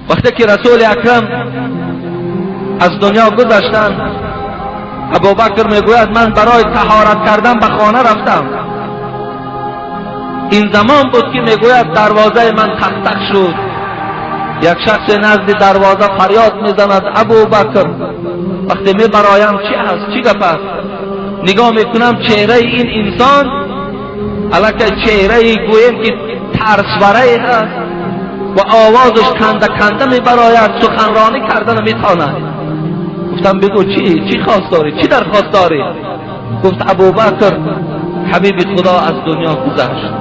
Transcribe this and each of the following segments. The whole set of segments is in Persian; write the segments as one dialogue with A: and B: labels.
A: وقتی که رسول اکرم از دنیا گذشتند، ابوبکر میگوید من برای طهارت کردن به خانه رفتم. این زمان بود که میگوید دروازه من تق تق شد. یک شخص نزد دروازه فریاد میزند ابوبکر. وقتی میبرایم چی هست، چی گپ است، نگاه میکنم چهره این انسان البته چهره گویم که ترسواره هست و آوازش کنده کنده میبراید، سخنرانی کردن میتواند. گفتم بگو چی خواست داری، چی درخواست داری؟ گفت ابوبکر حبیب خدا از دنیا گذشت.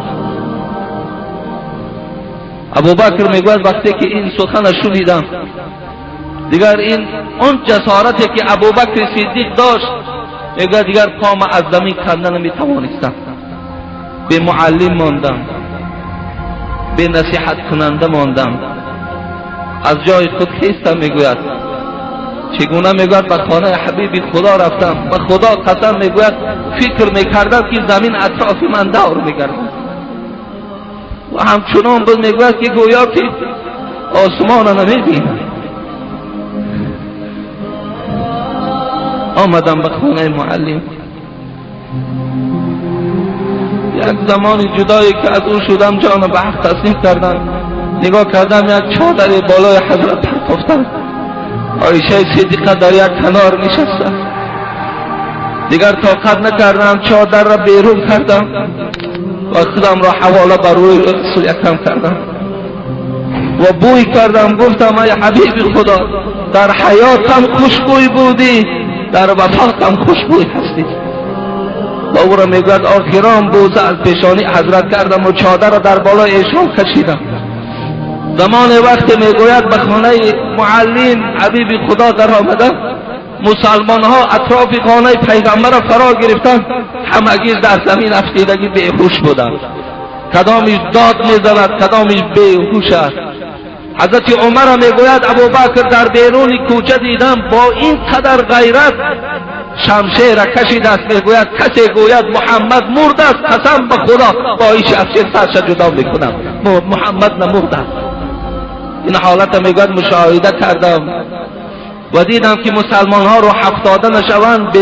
A: ابوبکر میگوید وقتی که این سخن شنیدم دیگر این اون جسارتی که ابوبکر صدیق داشت، میگوید دیگر پام از زمین کندن نمیتوانستم. به معلم ماندم، به نصیحت کننده ماندم، از جای خود خیستم. میگوید چگونه؟ میگوید به خانه حبیب خدا رفتم، به خدا قسم میگوید فکر میکردم که زمین اطراف من دور میگردد و همچنان بود میگوید که گویا که آسمان نمیبینم. آمدم به خانه معلم. یک زمان جدایی که از او شدم جان به حق تسلیم کردم. نگاه کردم یک چادر بالای حضرت پرتافتم. عایشه صدیقه در یک کنار نشسته. دیگر طاقت نکردم، چادر را بیرون کردم و خودم را حواله بر روی رسول اکرم کردم و بوی کردم. گفتم ای حبیب خدا، در حیاتم خوشبوی بودی، در وفاتم خوشبوی هستی. و او را میگوید آخرام بوسه از پیشانی حضرت کردم و چادر را در بالای ایشان کشیدم. زمان وقت میگوید به خانه معلم حبیب خدا در آمدم، مسلمان ها اطراف خانه پیغمبر را فرا گرفتن، همگی در زمین افتیدگی بیهوش بودند. کدامیش داد میزند، کدامیش بیهوش است. حضرت عمر میگوید ابوبکر در بیرون کوچه دیدم با این قدر غیرت شمشیر کشیده است. میگوید کسی گوید محمد مرده است، قسم به خدا با این شمشیر سرش جدا میکنم، محمد نمرده است. این حالت میگوید مشاهده کردم و دیدم که مسلمان ها رو 70 نشوند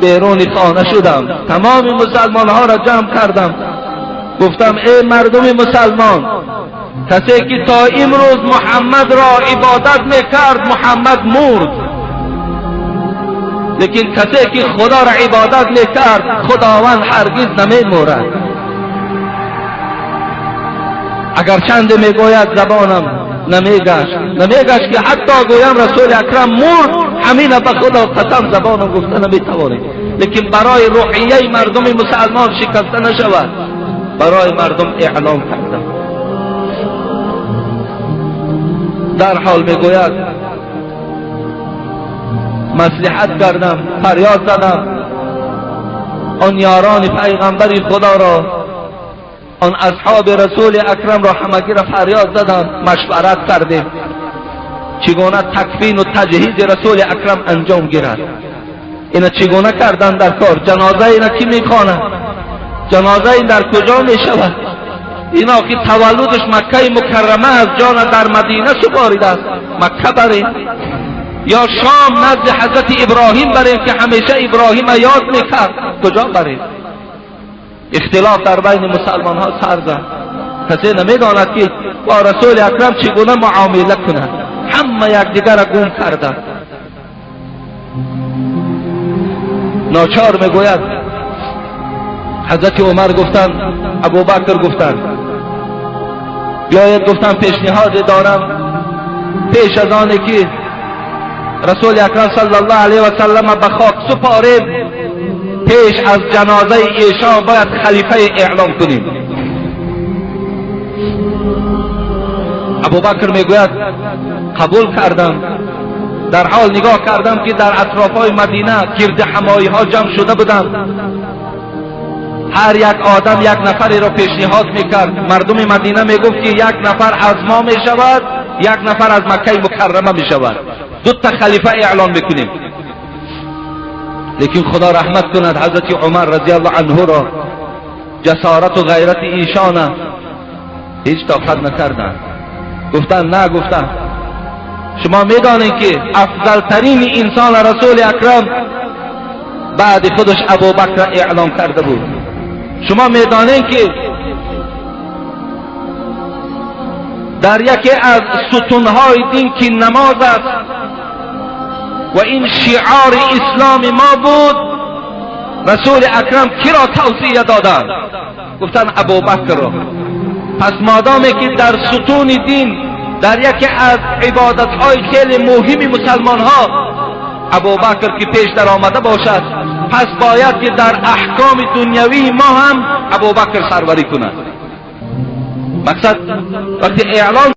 A: بیرون خانه شدم. تمام مسلمان ها را جمع کردم. گفتم ای مردم مسلمان، کسی که تا امروز محمد را عبادت میکرد محمد مرد، لیکن کسی که خدا را عبادت میکرد خداوند هرگز نمیمرد. اگر چند میگوید زبانم نمیگشت که حتی گویم رسول اکرم مرد، همین به خدا قسم زبانم گفته نمیتوانید. لیکن برای روحیه مردم مسلمان شکسته نشود، برای مردم اعلام کردم. در حال میگوید مصلحت کردم، فریاد زدم، آن یاران پیغمبری خدا را، آن اصحاب رسول اکرم را همگی را فریاد زدم، مشورت کردیم چگونه تکفین و تجهیز رسول اکرم انجام گیرد. اینا چگونه کردن در کار؟ جنازه اینا کی میخواند؟ جنازه این در کجا میشود؟ اینا که تولدش مکه مکرمه از جان در مدینه سپارید است، مکه بریم یا شام نزد حضرت ابراهیم بریم که همیشه ابراهیم یاد میکرد، کجا بریم؟ اختلاف در بین مسلمان ها سر زد. کسی نمیداند که با رسول اکرم چگونه معامله کنند. همه یکدیگر را گم کردند. ناچار میگوید حضرت عمر گفتن، ابوبکر گفتن بیاید، گفتن پیشنهاد دارم، پیش از آنی که رسول اکرم صلی الله علیه و سلم به خاک سپاریم، پیش از جنازه ایشان باید خلیفه اعلام کنیم. ابوبکر میگوید قبول کردم. در حال نگاه کردم که در اطرافهای مدینه گرد حمایی ها جمع شده بودند. هر یک آدم یک نفری را پیشنهاد میکرد. مردم مدینه میگفت که یک نفر از ما میشود، یک نفر از مکه مکرمه میشود، دو تا خلیفه اعلان میکنیم. لیکن خدا رحمت کند حضرت عمر رضی الله عنه را جسارت و غیرت ایشان است. هیچ طاقت نکردند. گفتن نه، گفتن شما میدانید که افضل ترین انسان رسول اکرم بعد خودش ابوبکر اعلام کرده بود. شما میدانید که در یکی از ستونهای دین که نماز است و این شعار اسلام ما بود، رسول اکرم کی را توصیه دادند؟ گفتن ابوبکر را. پس مادامی که در ستون دین در یکی از عبادتهای خیلی مهم مسلمان ها ابوبکر که پیش در آمده باشد، پس باید که در احکام دنیوی ما هم ابوبکر سروری کند. مقصد وقتی اعلان